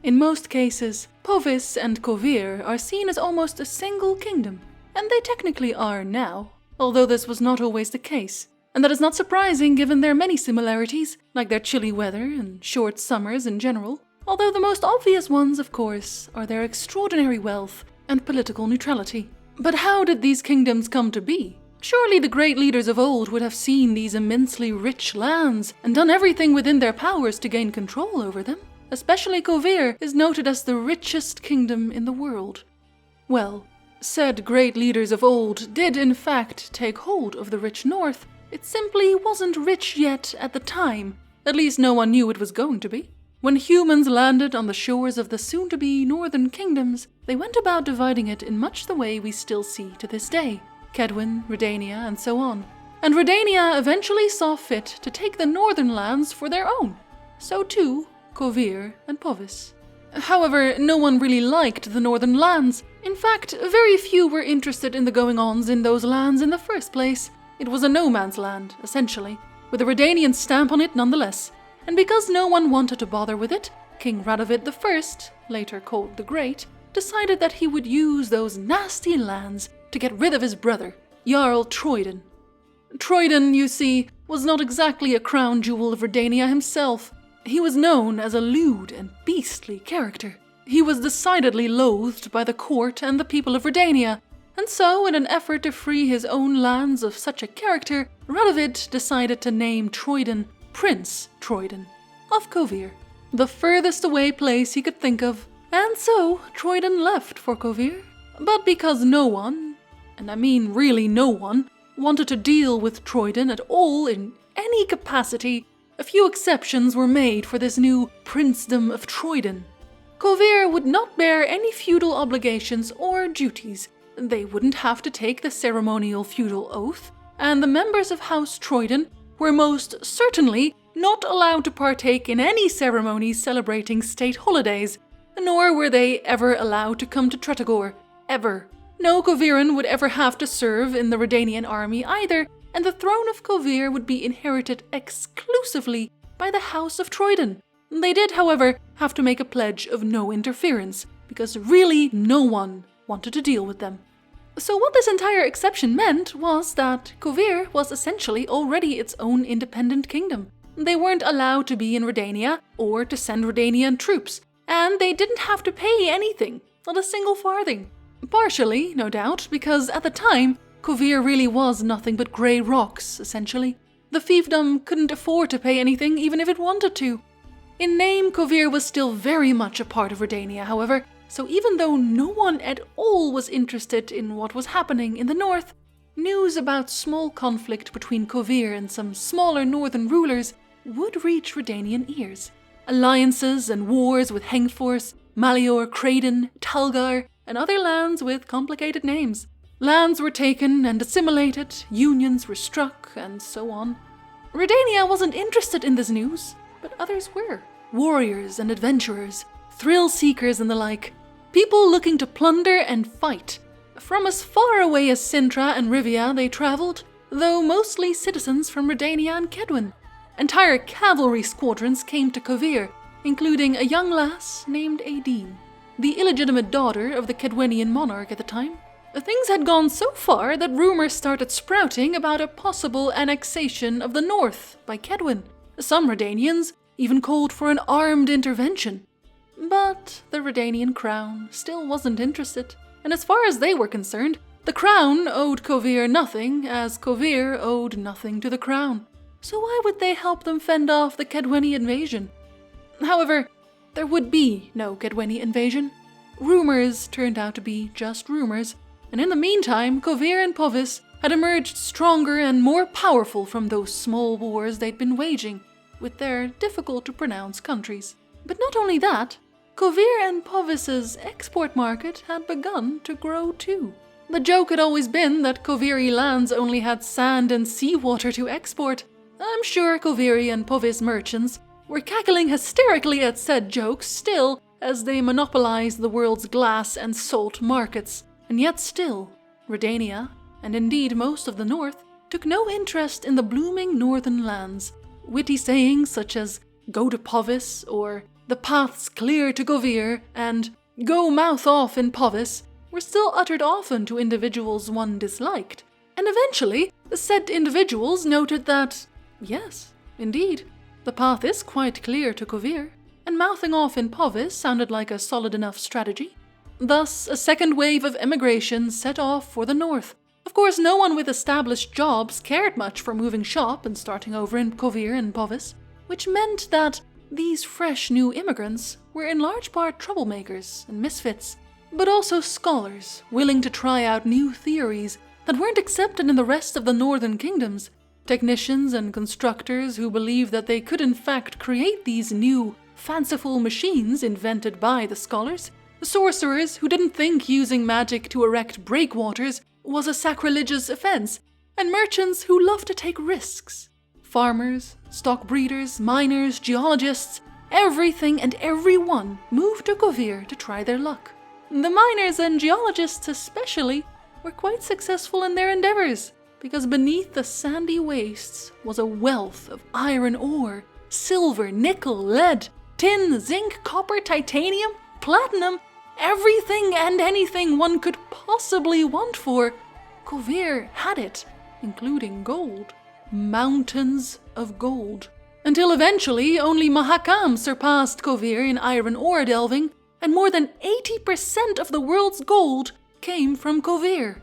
In most cases, Poviss and Kovir are seen as almost a single kingdom, and they technically are now, although this was not always the case. And that is not surprising given their many similarities, like their chilly weather and short summers in general, although the most obvious ones, of course, are their extraordinary wealth and political neutrality. But how did these kingdoms come to be? Surely the great leaders of old would have seen these immensely rich lands and done everything within their powers to gain control over them. Especially Kovir is noted as the richest kingdom in the world. Well, said great leaders of old did in fact take hold of the rich north. It simply wasn't rich yet at the time. At least no one knew it was going to be. When humans landed on the shores of the soon-to-be northern kingdoms, they went about dividing it in much the way we still see to this day. Kedwen, Redania, and so on. And Redania eventually saw fit to take the northern lands for their own. So too, Kovir and Poviss. However, no one really liked the northern lands. In fact, very few were interested in the going-ons in those lands in the first place. It was a no-man's land, essentially, with a Redanian stamp on it nonetheless. And because no one wanted to bother with it, King Radovid I, later called the Great, decided that he would use those nasty lands to get rid of his brother, Jarl Troyden. Troyden, you see, was not exactly a crown jewel of Redania himself. He was known as a lewd and beastly character. He was decidedly loathed by the court and the people of Redania, and so, in an effort to free his own lands of such a character, Radovid decided to name Troyden Prince Troyden of Kovir, the furthest away place he could think of. And so, Troyden left for Kovir. But because no one, and I mean really no one, wanted to deal with Troyden at all in any capacity, a few exceptions were made for this new princedom of Troyden. Kovir would not bear any feudal obligations or duties. They wouldn't have to take the ceremonial feudal oath, and the members of House Troyden were most certainly not allowed to partake in any ceremonies celebrating state holidays, nor were they ever allowed to come to Tretogor, ever. No Koviran would ever have to serve in the Redanian army either, and the throne of Kovir would be inherited exclusively by the House of Troyden. They did, however, have to make a pledge of no interference, because really no one wanted to deal with them. So what this entire exception meant was that Kovir was essentially already its own independent kingdom. They weren't allowed to be in Redania or to send Redanian troops, and they didn't have to pay anything, not a single farthing. Partially, no doubt, because at the time, Kovir really was nothing but grey rocks, essentially. The fiefdom couldn't afford to pay anything even if it wanted to. In name, Kovir was still very much a part of Redania, however, so even though no one at all was interested in what was happening in the north, news about small conflict between Kovir and some smaller northern rulers would reach Redanian ears. Alliances and wars with Hengforce, Malior, Craden, Talgar, and other lands with complicated names. Lands were taken and assimilated, unions were struck, and so on. Redania wasn't interested in this news, but others were. Warriors and adventurers, thrill-seekers and the like. People looking to plunder and fight. From as far away as Sintra and Rivia they traveled, though mostly citizens from Redania and Kedwen. Entire cavalry squadrons came to Kovir, including a young lass named Aideen, the illegitimate daughter of the Kedwenian monarch at the time. Things had gone so far that rumors started sprouting about a possible annexation of the north by Kedwen. Some Redanians even called for an armed intervention. But the Redanian crown still wasn't interested, and as far as they were concerned, the crown owed Kovir nothing, as Kovir owed nothing to the crown. So why would they help them fend off the Kedweni invasion? However, there would be no Kedweni invasion. Rumors turned out to be just rumors, and in the meantime, Kovir and Poviss had emerged stronger and more powerful from those small wars they'd been waging with their difficult-to-pronounce countries. But not only that, Kovir and Poviss's export market had begun to grow too. The joke had always been that Koviri lands only had sand and seawater to export. I'm sure Koviri and Poviss merchants were cackling hysterically at said jokes still as they monopolized the world's glass and salt markets. And yet still, Redania, and indeed most of the north, took no interest in the blooming northern lands. Witty sayings such as "go to Poviss" or the paths clear to Kovir, and go mouth off in Poviss were still uttered often to individuals one disliked, and eventually the said individuals noted that, yes, indeed, the path is quite clear to Kovir, and mouthing off in Poviss sounded like a solid enough strategy. Thus, a second wave of emigration set off for the north. Of course, no one with established jobs cared much for moving shop and starting over in Kovir and Poviss, which meant that these fresh new immigrants were in large part troublemakers and misfits, but also scholars willing to try out new theories that weren't accepted in the rest of the northern kingdoms, technicians and constructors who believed that they could in fact create these new, fanciful machines invented by the scholars, sorcerers who didn't think using magic to erect breakwaters was a sacrilegious offense, and merchants who loved to take risks. Farmers, stock breeders, miners, geologists, everything and everyone moved to Kovir to try their luck. The miners and geologists especially were quite successful in their endeavors, because beneath the sandy wastes was a wealth of iron ore, silver, nickel, lead, tin, zinc, copper, titanium, platinum, everything and anything one could possibly want for. Kovir had it, including gold. Mountains of gold. Until eventually only Mahakam surpassed Kovir in iron ore delving, and more than 80% of the world's gold came from Kovir.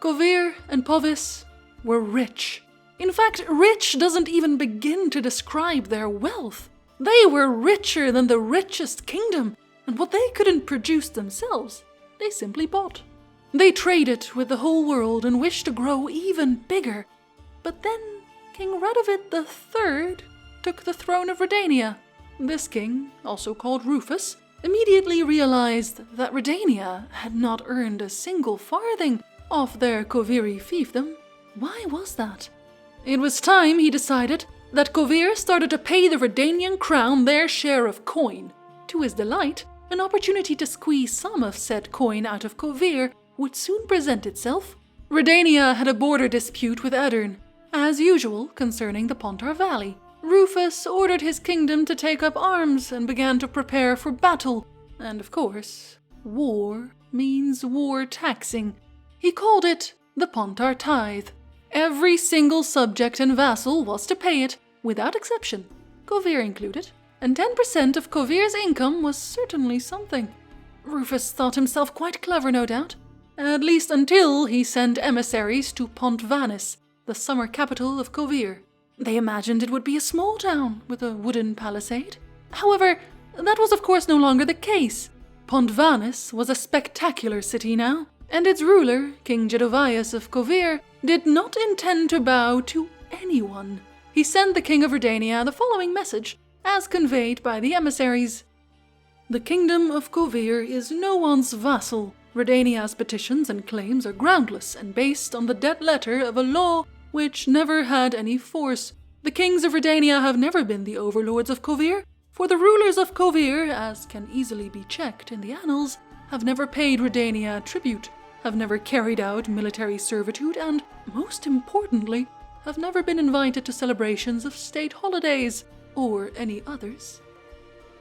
Kovir and Poviss were rich. In fact, rich doesn't even begin to describe their wealth. They were richer than the richest kingdom, and what they couldn't produce themselves, they simply bought. They traded with the whole world and wished to grow even bigger. But then King Radovid III took the throne of Redania. This king, also called Rufus, immediately realized that Redania had not earned a single farthing off their Koviri fiefdom. Why was that? It was time, he decided, that Kovir started to pay the Redanian crown their share of coin. To his delight, an opportunity to squeeze some of said coin out of Kovir would soon present itself. Redania had a border dispute with Aedirn, as usual concerning the Pontar Valley. Rufus ordered his kingdom to take up arms and began to prepare for battle, and of course, war means war taxing. He called it the Pontar Tithe. Every single subject and vassal was to pay it, without exception, Kovir included, and 10% of Kovir's income was certainly something. Rufus thought himself quite clever, no doubt, at least until he sent emissaries to Pont Vanis, the summer capital of Kovir. They imagined it would be a small town with a wooden palisade. However, that was of course no longer the case. Pont Vanis was a spectacular city now, and its ruler, King Jedovias of Kovir, did not intend to bow to anyone. He sent the King of Redania the following message, as conveyed by the emissaries. The kingdom of Kovir is no one's vassal. Redania's petitions and claims are groundless and based on the dead letter of a law which never had any force. The kings of Redania have never been the overlords of Kovir, for the rulers of Kovir, as can easily be checked in the annals, have never paid Redania tribute, have never carried out military servitude, and, most importantly, have never been invited to celebrations of state holidays, or any others.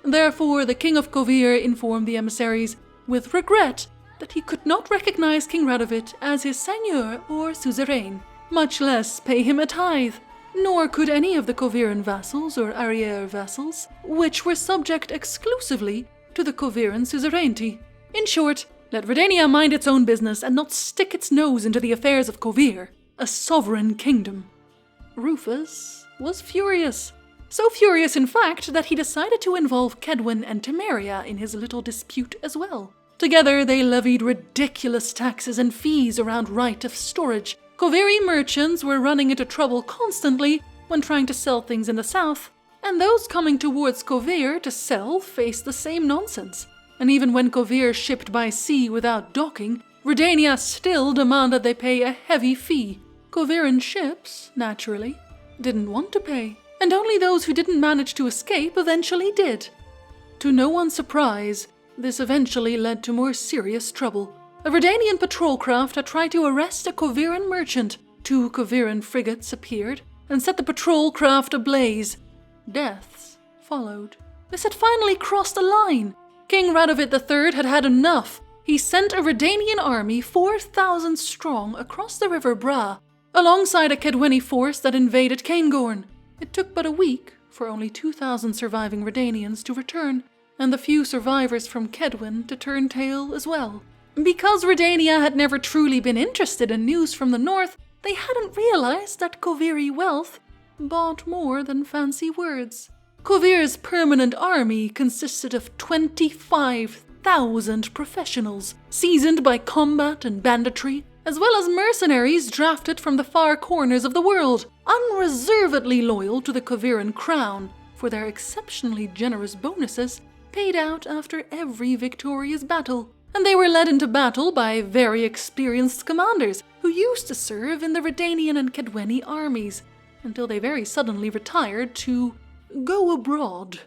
Therefore, the king of Kovir informed the emissaries, with regret, that he could not recognize King Radovid as his seigneur or suzerain, much less pay him a tithe, nor could any of the Koviran vassals or arriere vassals, which were subject exclusively to the Koviran suzerainty. In short, let Redania mind its own business and not stick its nose into the affairs of Kovir, a sovereign kingdom. Rufus was furious. So furious, in fact, that he decided to involve Kedwin and Temeria in his little dispute as well. Together, they levied ridiculous taxes and fees around right of storage. Koviri merchants were running into trouble constantly when trying to sell things in the south, and those coming towards Kovir to sell faced the same nonsense. And even when Kovir shipped by sea without docking, Redania still demanded they pay a heavy fee. Koviran ships, naturally, didn't want to pay, and only those who didn't manage to escape eventually did. To no one's surprise, this eventually led to more serious trouble. A Redanian patrol craft had tried to arrest a Koviran merchant. 2 Koviran frigates appeared and set the patrol craft ablaze. Deaths followed. This had finally crossed a line. King Radovid III had had enough. He sent a Redanian army 4,000 strong across the river Bra, alongside a Kedweni force that invaded Caingorn. It took but a week for only 2,000 surviving Redanians to return, and the few survivors from Kedwen to turn tail as well. Because Redania had never truly been interested in news from the north, they hadn't realized that Koviri wealth bought more than fancy words. Kovir's permanent army consisted of 25,000 professionals, seasoned by combat and banditry, as well as mercenaries drafted from the far corners of the world, unreservedly loyal to the Koviran crown for their exceptionally generous bonuses paid out after every victorious battle. And they were led into battle by very experienced commanders who used to serve in the Redanian and Kedweni armies, until they very suddenly retired to go abroad.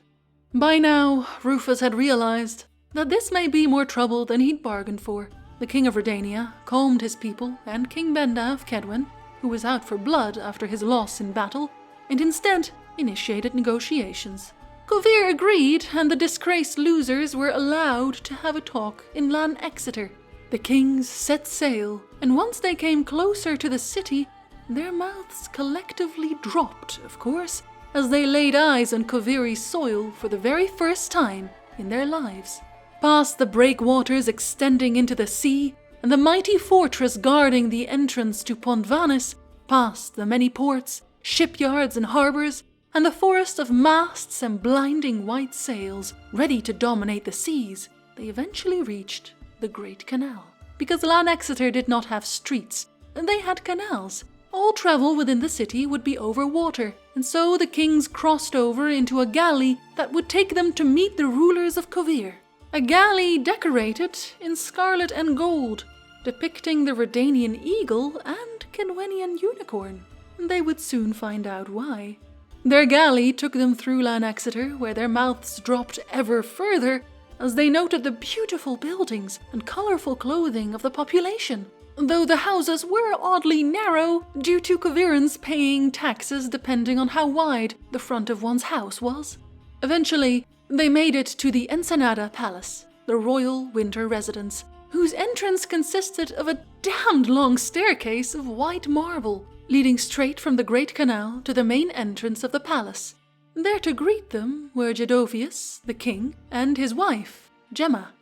By now, Rufus had realized that this may be more trouble than he'd bargained for. The King of Redania calmed his people and King Benda of Kedwen, who was out for blood after his loss in battle, and instead initiated negotiations. Kovir agreed, and the disgraced losers were allowed to have a talk in Lan Exeter. The kings set sail, and once they came closer to the city, their mouths collectively dropped, of course, as they laid eyes on Koviri's soil for the very first time in their lives. Past the breakwaters extending into the sea, and the mighty fortress guarding the entrance to Pontvanis, past the many ports, shipyards and harbors, and the forest of masts and blinding white sails ready to dominate the seas, they eventually reached the Great Canal. Because Lan Exeter did not have streets, they had canals. All travel within the city would be over water, and so the kings crossed over into a galley that would take them to meet the rulers of Kovir. A galley decorated in scarlet and gold, depicting the Redanian eagle and Kedwenian unicorn. They would soon find out why. Their galley took them through Lan Exeter, where their mouths dropped ever further as they noted the beautiful buildings and colorful clothing of the population, though the houses were oddly narrow due to Kovirans paying taxes depending on how wide the front of one's house was. Eventually, they made it to the Ensenada Palace, the royal winter residence, whose entrance consisted of a damned long staircase of white marble, leading straight from the Great Canal to the main entrance of the palace. There to greet them were Jadovius, the king, and his wife, Gemma.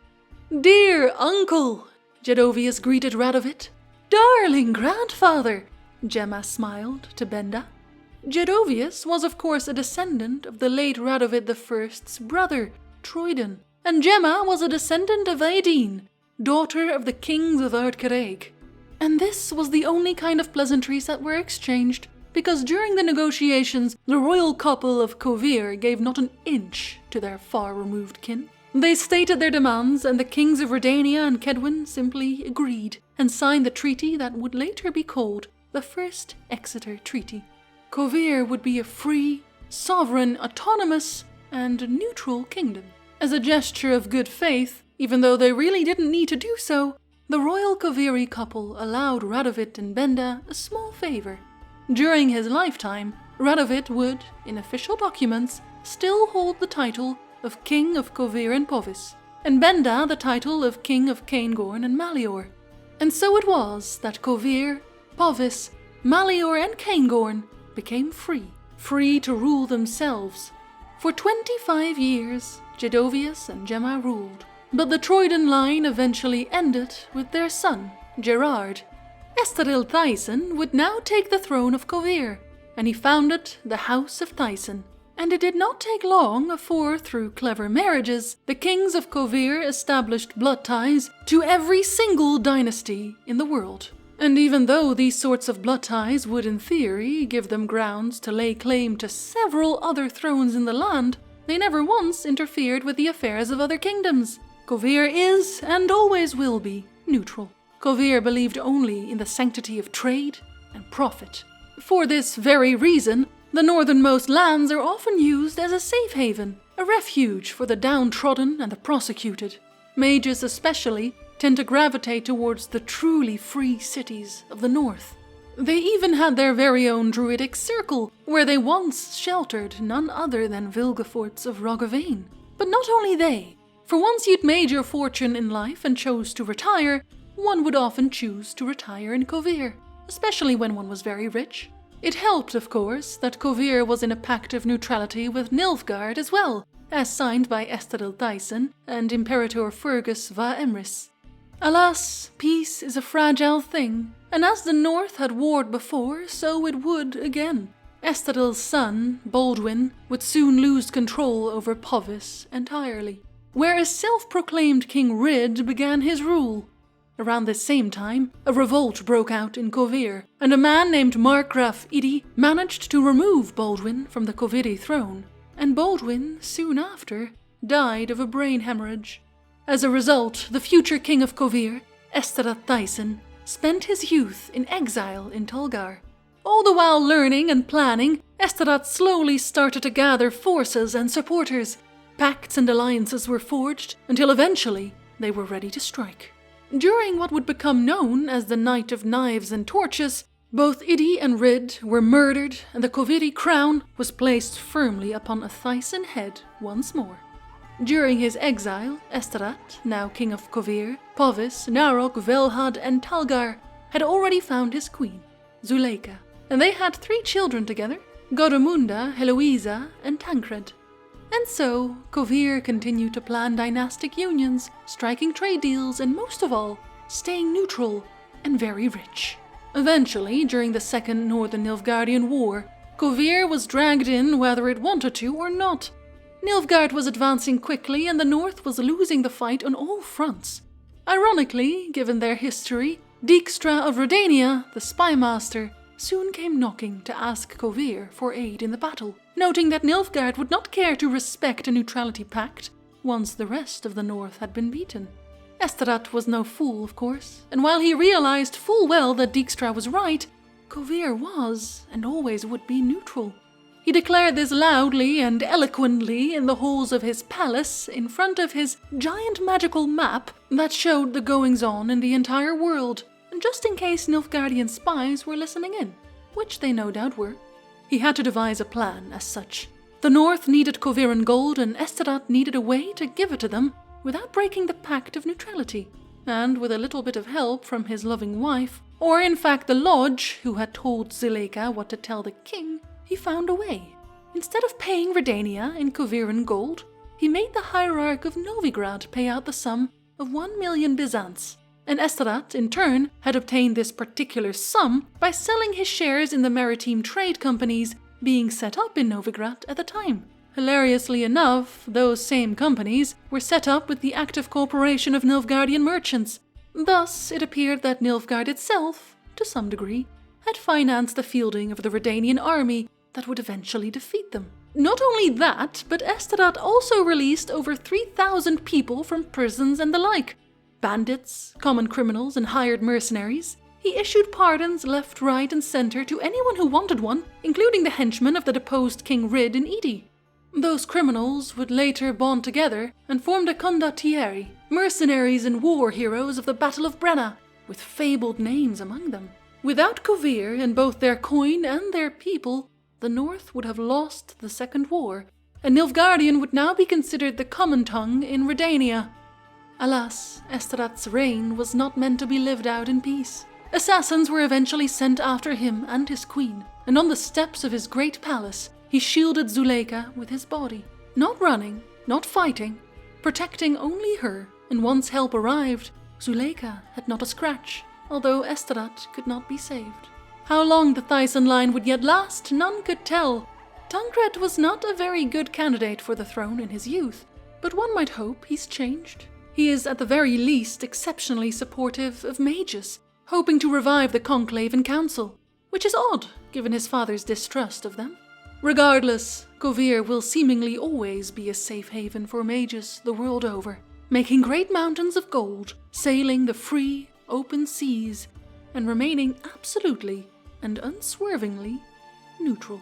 "Dear uncle," Jadovius greeted Radovid. "Darling grandfather," Gemma smiled to Benda. Jadovius was of course a descendant of the late Radovid I's brother, Troidan, and Gemma was a descendant of Aedin, daughter of the kings of Ardcareg. And this was the only kind of pleasantries that were exchanged, because during the negotiations, the royal couple of Kovir gave not an inch to their far-removed kin. They stated their demands, and the kings of Redania and Kedwen simply agreed, and signed the treaty that would later be called the First Exeter Treaty. Kovir would be a free, sovereign, autonomous, and neutral kingdom. As a gesture of good faith, even though they really didn't need to do so, the royal Koviri couple allowed Radovid and Benda a small favor. During his lifetime, Radovid would, in official documents, still hold the title of King of Kovir and Poviss, and Benda the title of King of Caingorn and Malior. And so it was that Kovir, Poviss, Malior and Caingorn became free to rule themselves. For 25 years, Jadovius and Gemma ruled, but the Troidan line eventually ended with their son, Gerard. Esteril Thyssen would now take the throne of Kovir, and he founded the House of Tyson. And it did not take long afore, through clever marriages, the kings of Kovir established blood ties to every single dynasty in the world. And even though these sorts of blood ties would in theory give them grounds to lay claim to several other thrones in the land, they never once interfered with the affairs of other kingdoms. Kovir is, and always will be, neutral. Kovir believed only in the sanctity of trade and profit. For this very reason, the northernmost lands are often used as a safe haven, a refuge for the downtrodden and the prosecuted. Mages especially tend to gravitate towards the truly free cities of the north. They even had their very own druidic circle, where they once sheltered none other than Vilgefortz of Roggeveen. But not only they. For once you'd made your fortune in life and chose to retire, one would often choose to retire in Kovir, especially when one was very rich. It helped, of course, that Kovir was in a pact of neutrality with Nilfgaard as well, as signed by Estadil Thyssen and Imperator Fergus va Emrys. Alas, peace is a fragile thing, and as the North had warred before, so it would again. Estadil's son, Baldwin, would soon lose control over Poviss entirely, whereas self-proclaimed King Rid began his rule. Around this same time, a revolt broke out in Kovir, and a man named Markgraf Idi managed to remove Baldwin from the Koviri throne, and Baldwin, soon after, died of a brain hemorrhage. As a result, the future king of Kovir, Estadath Tyson, spent his youth in exile in Tulgar. All the while learning and planning, Estadath slowly started to gather forces and supporters. Pacts and alliances were forged until eventually they were ready to strike. During what would become known as the Night of Knives and Torches, both Idi and Rid were murdered and the Koviri crown was placed firmly upon a Thyssen head once more. During his exile, Estadath, now king of Kovir, Poviss, Narok, Velhad and Talgar, had already found his queen, Zuleika, and they had 3 children together, Godamunda, Heloisa and Tancred. And so, Kovir continued to plan dynastic unions, striking trade deals, and most of all, staying neutral and very rich. Eventually, during the Second Northern Nilfgaardian War, Kovir was dragged in whether it wanted to or not. Nilfgaard was advancing quickly and the North was losing the fight on all fronts. Ironically, given their history, Dijkstra of Redania, the spymaster, soon came knocking to ask Kovir for aid in the battle, noting that Nilfgaard would not care to respect a neutrality pact once the rest of the North had been beaten. Estadath was no fool, of course, and while he realized full well that Dijkstra was right, Kovir was, and always would be, neutral. He declared this loudly and eloquently in the halls of his palace in front of his giant magical map that showed the goings-on in the entire world, just in case Nilfgaardian spies were listening in, which they no doubt were. He had to devise a plan as such. The North needed Koviran gold and Estadath needed a way to give it to them without breaking the pact of neutrality. And with a little bit of help from his loving wife, or in fact the Lodge, who had told Zuleika what to tell the king, he found a way. Instead of paying Redania in Koviran gold, he made the Hierarch of Novigrad pay out the sum of 1 million Byzants. And Estadath, in turn, had obtained this particular sum by selling his shares in the maritime trade companies being set up in Novigrad at the time. Hilariously enough, those same companies were set up with the active cooperation of Nilfgaardian merchants. Thus, it appeared that Nilfgaard itself, to some degree, had financed the fielding of the Redanian army that would eventually defeat them. Not only that, but Estadath also released over 3,000 people from prisons and the like. Bandits, common criminals, and hired mercenaries. He issued pardons left, right, and center to anyone who wanted one, including the henchmen of the deposed King Rid and Idi. Those criminals would later bond together and formed a condottieri, mercenaries and war heroes of the Battle of Brenna, with fabled names among them. Without Kovir and both their coin and their people, the North would have lost the Second War, and Nilfgaardian would now be considered the common tongue in Redania. Alas, Estadath's reign was not meant to be lived out in peace. Assassins were eventually sent after him and his queen, and on the steps of his great palace, he shielded Zuleika with his body. Not running, not fighting, protecting only her, and once help arrived, Zuleika had not a scratch, although Estadath could not be saved. How long the Thyssen line would yet last, none could tell. Tancred was not a very good candidate for the throne in his youth, but one might hope he's changed. He is at the very least exceptionally supportive of mages, hoping to revive the conclave and council, which is odd given his father's distrust of them. Regardless, Kovir will seemingly always be a safe haven for mages the world over, making great mountains of gold, sailing the free, open seas, and remaining absolutely and unswervingly neutral.